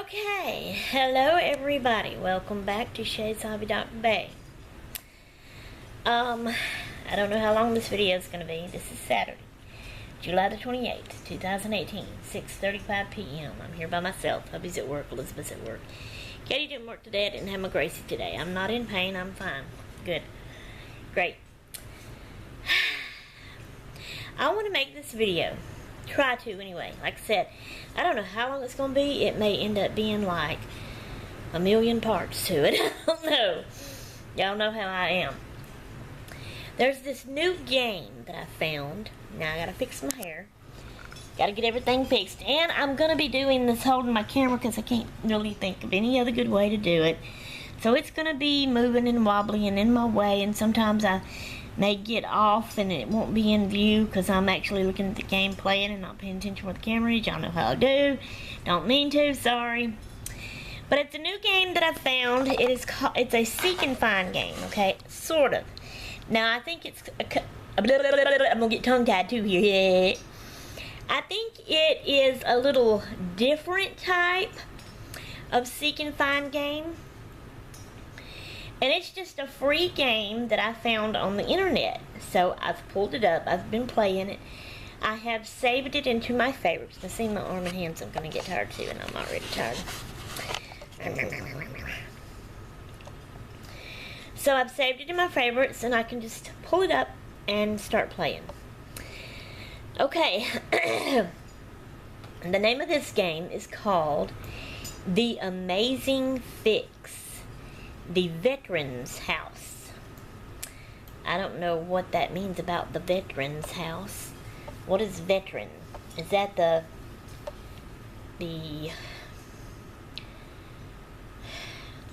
Okay, hello everybody. Welcome back to Shay's Hobby Dr. Bay. I don't know how long this video is going to be. This is Saturday, July the 28th, 2018, 6:35 p.m. I'm here by myself. Hubby's at work, Elizabeth's at work. Katie didn't work today. I didn't have my Gracie today. I'm not in pain. I'm fine. Good. Great. I want to make this video. Try to anyway. Like I said, I don't know how long it's going to be. It may end up being like a million parts to it. I don't know. Y'all know how I am. There's this new game that I found. Now I gotta fix my hair. Gotta get everything fixed. And I'm gonna be doing this holding my camera because I can't really think of any other good way to do it. So it's gonna be moving and wobbly and in my way, and sometimes I may get off and it won't be in view because I'm actually looking at the game playing and not paying attention where the camera is. Y'all know how I do. Don't mean to, sorry. But it's a new game that I found. It's a seek and find game, okay? Sort of. Now I think it's I'm gonna get tongue tied too here. I think it is a little different type of seek and find game. And it's just a free game that I found on the internet. So I've pulled it up. I've been playing it. I have saved it into my favorites. Now see, my arm and hands, I'm going to get tired too, and I'm already tired. So I've saved it in my favorites, and I can just pull it up and start playing. Okay. The name of this game is called The Amazing Fix. The Veterans House. I don't know what that means about the Veterans House. What is veteran? Is that the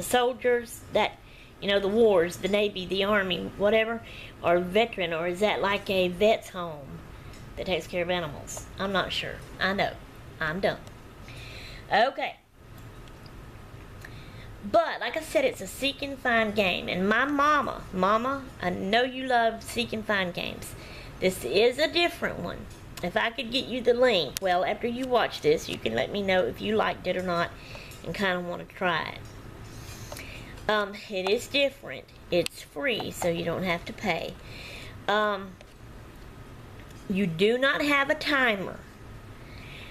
soldiers that, you know, the wars, the Navy, the Army, whatever, or veteran, or is that like a vet's home that takes care of animals? I'm not sure. I know. I'm dumb. Okay. But, like I said, it's a seek and find game. And my Mama, I know you love seek and find games. This is a different one. If I could get you the link, well, after you watch this, you can let me know if you liked it or not and kind of want to try it. It is different. It's free, so you don't have to pay. You do not have a timer.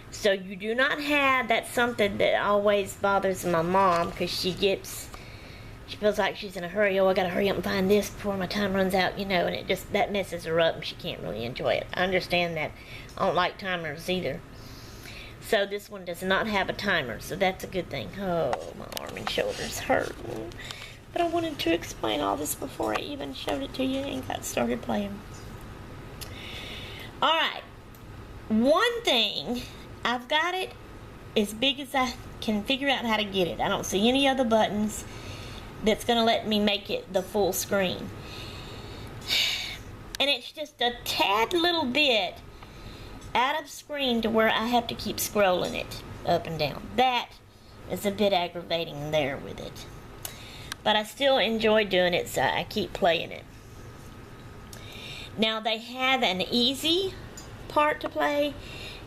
So you do not have, that's something that always bothers my mom, because she feels like she's in a hurry. Oh, I gotta hurry up and find this before my time runs out, you know, and it just, that messes her up and she can't really enjoy it. I understand that. I don't like timers either. So this one does not have a timer, so that's a good thing. Oh, my arm and shoulders hurt. But I wanted to explain all this before I even showed it to you and got started playing. Alright. One thing, I've got it as big as I can figure out how to get it. I don't see any other buttons that's going to let me make it the full screen. And it's just a tad little bit out of screen to where I have to keep scrolling it up and down. That is a bit aggravating there with it. But I still enjoy doing it, so I keep playing it. Now they have an easy part to play.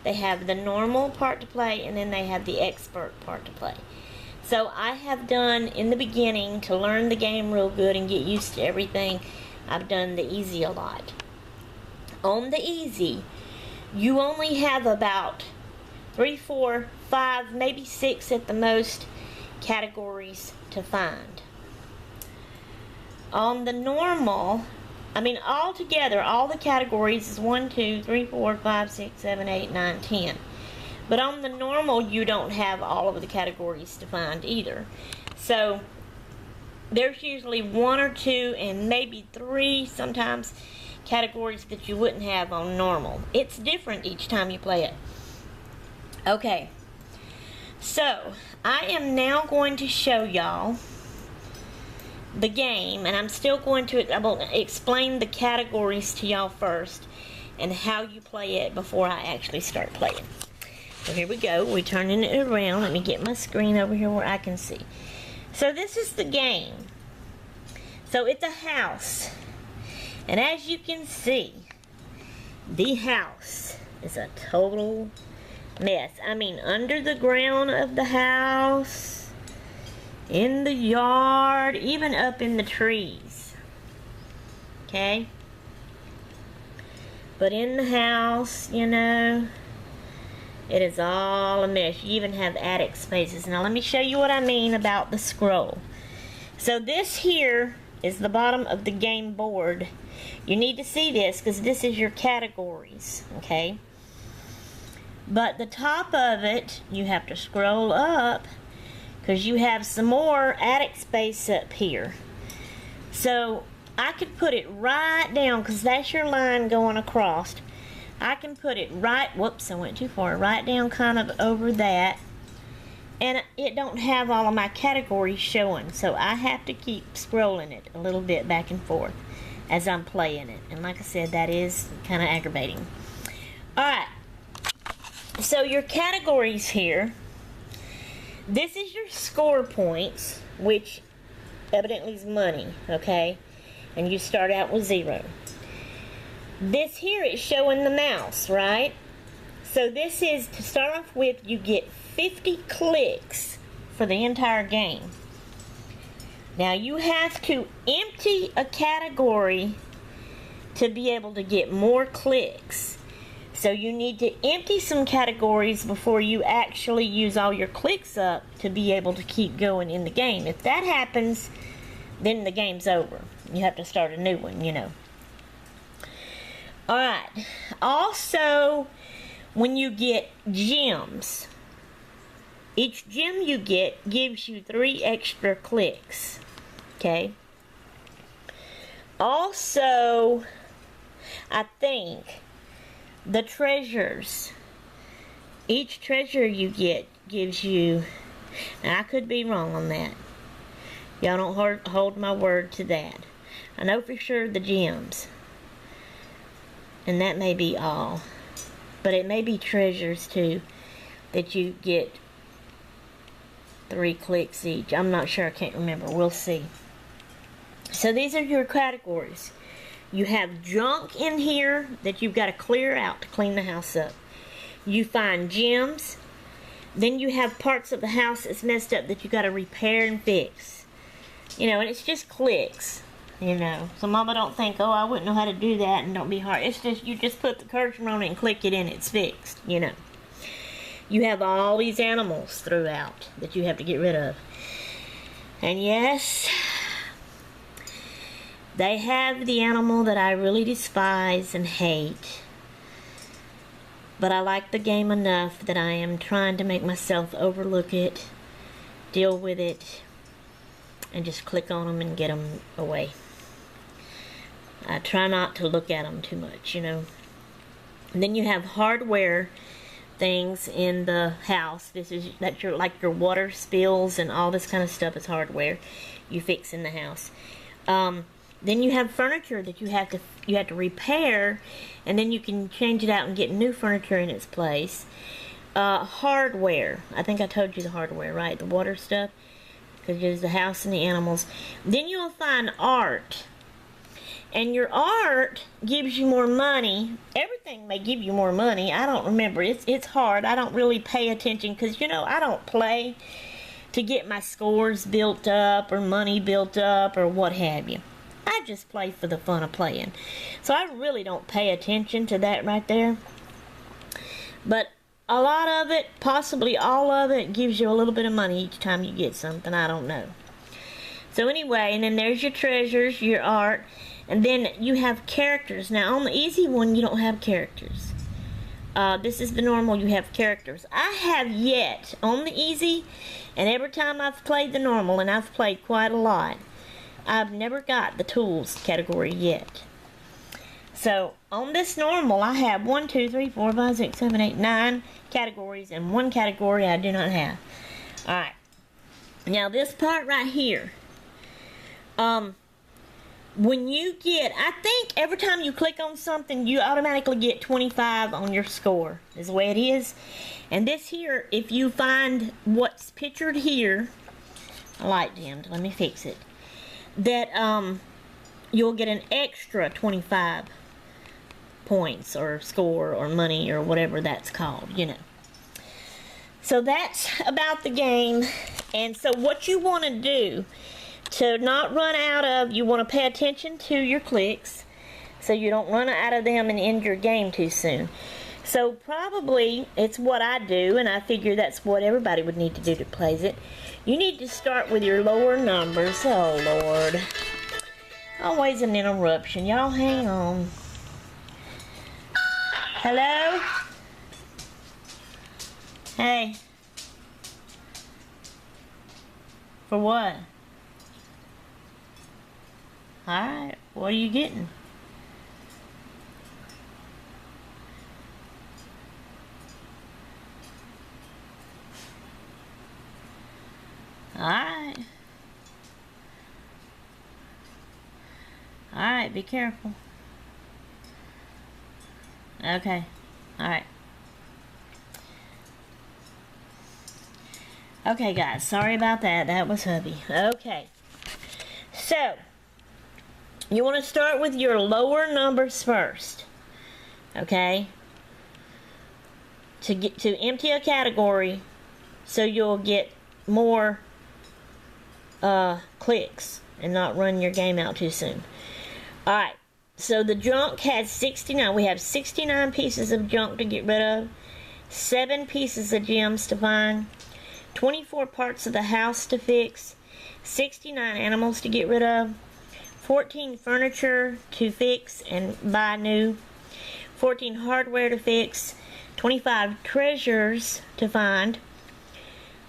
They have the normal part to play, and then they have the expert part to play. So I have done, in the beginning, to learn the game real good and get used to everything, I've done the easy a lot. On the easy, you only have about 3, 4, 5, maybe 6 at the most categories to find. On the normal, I mean, all together, all the categories is 1, 2, 3, 4, 5, 6, 7, 8, 9, 10. But on the normal, you don't have all of the categories to find either. So, there's usually 1 or 2 and maybe 3 sometimes categories that you wouldn't have on normal. It's different each time you play it. Okay. So, I am now going to show y'all the game, and I'm still going to, I will explain the categories to y'all first and how you play it before I actually start playing. So here we go. We're turning it around. Let me get my screen over here where I can see. So this is the game. So it's a house, and as you can see, the house is a total mess. I mean, under the ground of the house, in the yard, even up in the trees. Okay? But in the house, you know, it is all a mess. You even have attic spaces. Now let me show you what I mean about the scroll. So this here is the bottom of the game board. You need to see this because this is your categories, okay? But the top of it, you have to scroll up because you have some more attic space up here. So I could put it right down because that's your line going across. I can put it right, whoops, I went too far, right down kind of over that. And it don't have all of my categories showing, so I have to keep scrolling it a little bit back and forth as I'm playing it. And like I said, that is kind of aggravating. Alright, so your categories here, this is your score points, which evidently is money, okay? And you start out with 0. This here is showing the mouse, right? So this is, to start off with, you get 50 clicks for the entire game. Now you have to empty a category to be able to get more clicks. So you need to empty some categories before you actually use all your clicks up to be able to keep going in the game. If that happens, then the game's over. You have to start a new one, you know. Alright, also, when you get gems, each gem you get gives you 3 extra clicks, okay? Also, I think, the treasures, each treasure you get gives you, now I could be wrong on that. Y'all don't hold my word to that. I know for sure the gems. And that may be all. But it may be treasures too, that you get 3 clicks each. I'm not sure, I can't remember. We'll see. So these are your categories. You have junk in here that you've got to clear out to clean the house up. You find gems. Then you have parts of the house that's messed up that you got to repair and fix. You know, and it's just clicks. You know, so mama don't think, oh, I wouldn't know how to do that, and don't be hard. It's just, you just put the cursor on it and click it and it's fixed, you know. You have all these animals throughout that you have to get rid of. And yes, they have the animal that I really despise and hate. But I like the game enough that I am trying to make myself overlook it, deal with it, and just click on them and get them away. I try not to look at them too much, you know. And then you have hardware things in the house. That's your, like your water spills and all this kind of stuff is hardware you fix in the house. Then you have furniture that you have to repair, and then you can change it out and get new furniture in its place. Hardware. I think I told you the hardware, right? The water stuff. Because there's the house and the animals. Then you'll find art. And your art gives you more money. Everything may give you more money. I don't remember. It's hard. I don't really pay attention because, you know, I don't play to get my scores built up or money built up or what have you. I just play for the fun of playing. So I really don't pay attention to that right there. But a lot of it, possibly all of it, gives you a little bit of money each time you get something. I don't know. So anyway, and then there's your treasures, your art. And then you have characters. Now, on the easy one, you don't have characters. This is the normal, you have characters. I have yet, on the easy, and every time I've played the normal, and I've played quite a lot, I've never got the tools category yet. So, on this normal, I have 1, 2, 3, 4, 5, 6, 7, 8, 9 categories, and 1 category I do not have. Alright. Now, this part right here, when you get, I think every time you click on something, you automatically get 25 on your score, is the way it is. And this here, if you find what's pictured here, a light dimmed, let me fix it, that you'll get an extra 25 points or score or money or whatever that's called, you know. So that's about the game. And so what you want to do to not run out of, you want to pay attention to your clicks so you don't run out of them and end your game too soon. So probably it's what I do, and I figure that's what everybody would need to do to play it. You need to start with your lower numbers. Oh Lord, always an interruption. Y'all hang on. Hello? Hey. For what? Alright, what are you getting? Alright. Alright, be careful. Okay. Alright. Okay, guys. Sorry about that. That was hubby. Okay. So, you want to start with your lower numbers first. Okay? To empty a category so you'll get more clicks and not run your game out too soon. Alright, so the junk has 69. We have 69 pieces of junk to get rid of, 7 pieces of gems to find, 24 parts of the house to fix, 69 animals to get rid of, 14 furniture to fix and buy new, 14 hardware to fix, 25 treasures to find,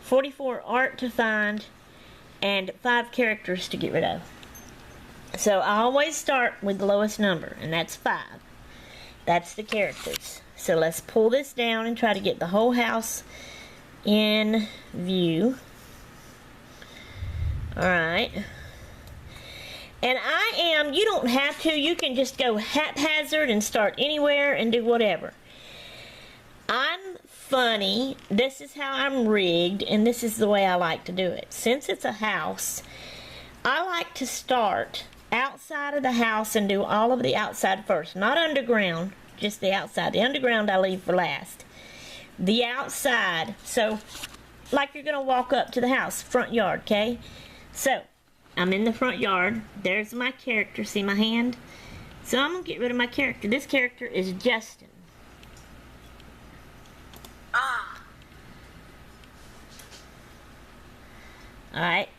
44 art to find, and 5 characters to get rid of. So I always start with the lowest number, and that's 5. That's the characters. So let's pull this down and try to get the whole house in view. Alright. And you don't have to, you can just go haphazard and start anywhere and do whatever. I'm funny, this is how I'm rigged, and this is the way I like to do it. Since it's a house, I like to start outside of the house and do all of the outside first. Not underground, just the outside. The underground I leave for last. The outside, so like you're going to walk up to the house, front yard, okay? So, I'm in the front yard. There's my character. See my hand? So I'm going to get rid of my character. This character is Justin. Alright,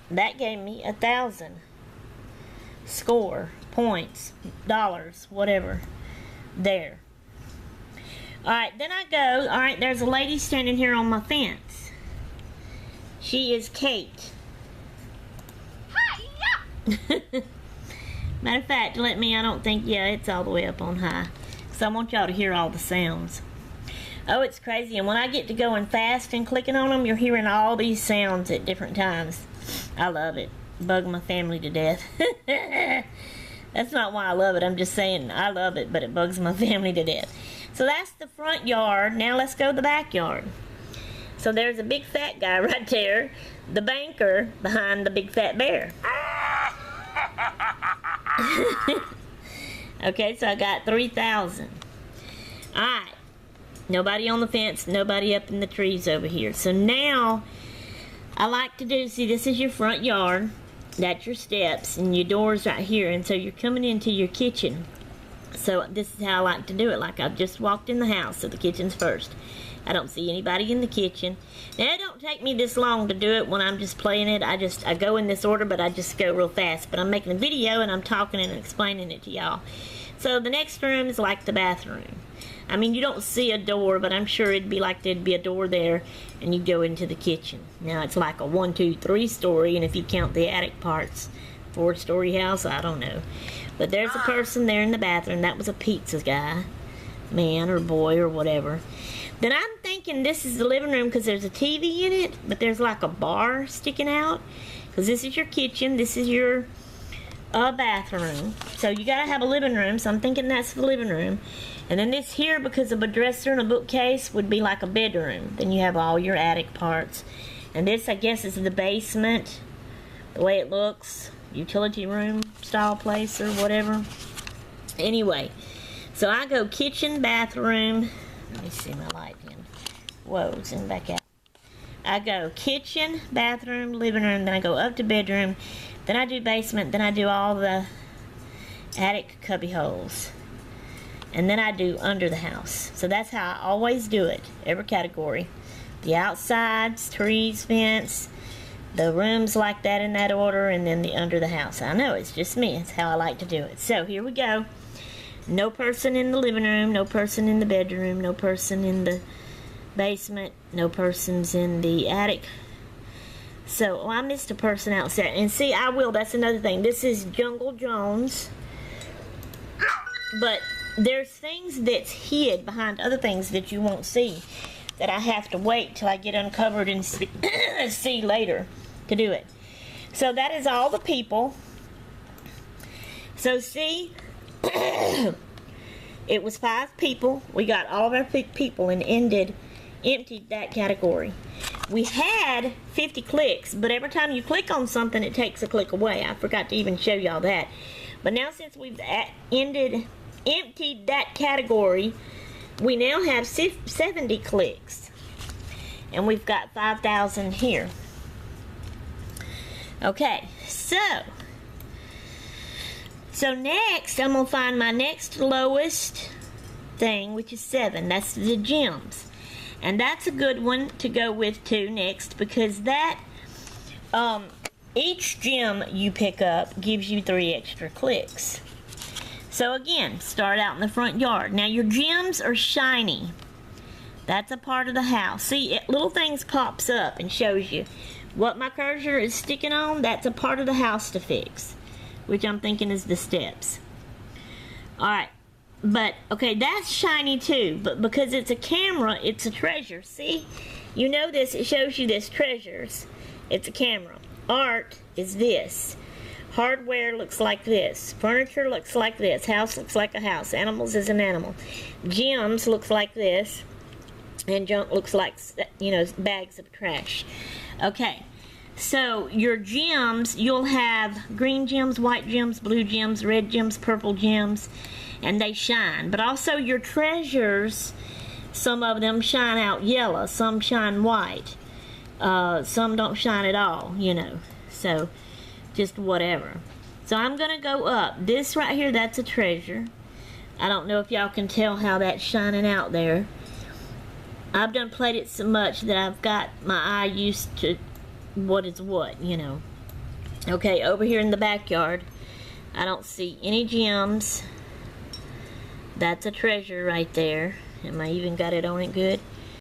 that gave me 1,000. Score, points, dollars, whatever. There. Alright, then I go, alright, there's a lady standing here on my fence. She is Kate. Hi, yeah. Matter of fact, let me, I don't think, yeah, it's all the way up on high. So I want y'all to hear all the sounds. Oh, it's crazy. And when I get to going fast and clicking on them, you're hearing all these sounds at different times. I love it. Bug my family to death. That's not why I love it. I'm just saying I love it, but it bugs my family to death. So that's the front yard. Now let's go to the backyard. So there's a big fat guy right there. The banker behind the big fat bear. Okay, so I got 3,000. Alright. Nobody on the fence, nobody up in the trees over here. So now, I like to do, see, this is your front yard. That's your steps, and your door's right here. And so you're coming into your kitchen. So this is how I like to do it. Like I've just walked in the house, so the kitchen's first. I don't see anybody in the kitchen. Now, it don't take me this long to do it when I'm just playing it. I go in this order, but I just go real fast. But I'm making a video, and I'm talking and explaining it to y'all. So the next room is like the bathroom. I mean, you don't see a door, but I'm sure it'd be like there'd be a door there, and you go into the kitchen. Now, it's like a 1, 2, 3 story, and if you count the attic parts, 4-story house, I don't know. But there's a person there in the bathroom. That was a pizza guy, man or boy or whatever. Then I'm thinking this is the living room because there's a TV in it, but there's like a bar sticking out. Because this is your kitchen, this is your bathroom. So you gotta have a living room, so I'm thinking that's the living room. And then this here, because of a dresser and a bookcase, would be like a bedroom. Then you have all your attic parts. And this, I guess, is the basement, the way it looks. Utility room style place or whatever. Anyway, so I go kitchen, bathroom. Let me see my light in. Whoa, zoom back out. I go kitchen, bathroom, living room, then I go up to bedroom, then I do basement, then I do all the attic cubby holes, and then I do under the house. So that's how I always do it, every category. The outsides, trees, fence, the rooms like that in that order, and then the under the house. I know, it's just me. It's how I like to do it. So here we go. No person in the living room, no person in the bedroom, no person in the basement, no persons in the attic. So, I missed a person outside. And see, I will, that's another thing. This is Jungle Jones. But there's things that's hid behind other things that you won't see, that I have to wait till I get uncovered and see later to do it. So that is all the people. So see, it was 5 people. We got all of our people and emptied that category. We had 50 clicks, but every time you click on something, it takes a click away. I forgot to even show y'all that. But now since we've emptied that category, we now have 70 clicks. And we've got 5,000 here. Okay, so next, I'm going to find my next lowest thing, which is 7. That's the gems. And that's a good one to go with too next, because that, each gem you pick up gives you 3 extra clicks. So again, start out in the front yard. Now your gems are shiny. That's a part of the house. See, little things pops up and shows you what my cursor is sticking on. That's a part of the house to fix, which I'm thinking is the steps. Alright, but okay, that's shiny too, but because it's a camera, it's a treasure. See, you know this, it shows you this treasures. It's a camera. Art is this. Hardware looks like this. Furniture looks like this. House looks like a house. Animals is an animal. Gems looks like this. And junk looks like, you know, bags of trash. Okay, so your gems, you'll have green gems, white gems, blue gems, red gems, purple gems, and they shine. But also your treasures, some of them shine out yellow, some shine white, some don't shine at all, you know. So just whatever. So I'm gonna go up. This right here, that's a treasure. I don't know if y'all can tell how that's shining out there. I've done played it so much that I've got my eye used to what is what, you know. Okay, over here in the backyard, I don't see any gems. That's a treasure right there. And I even got it on it good.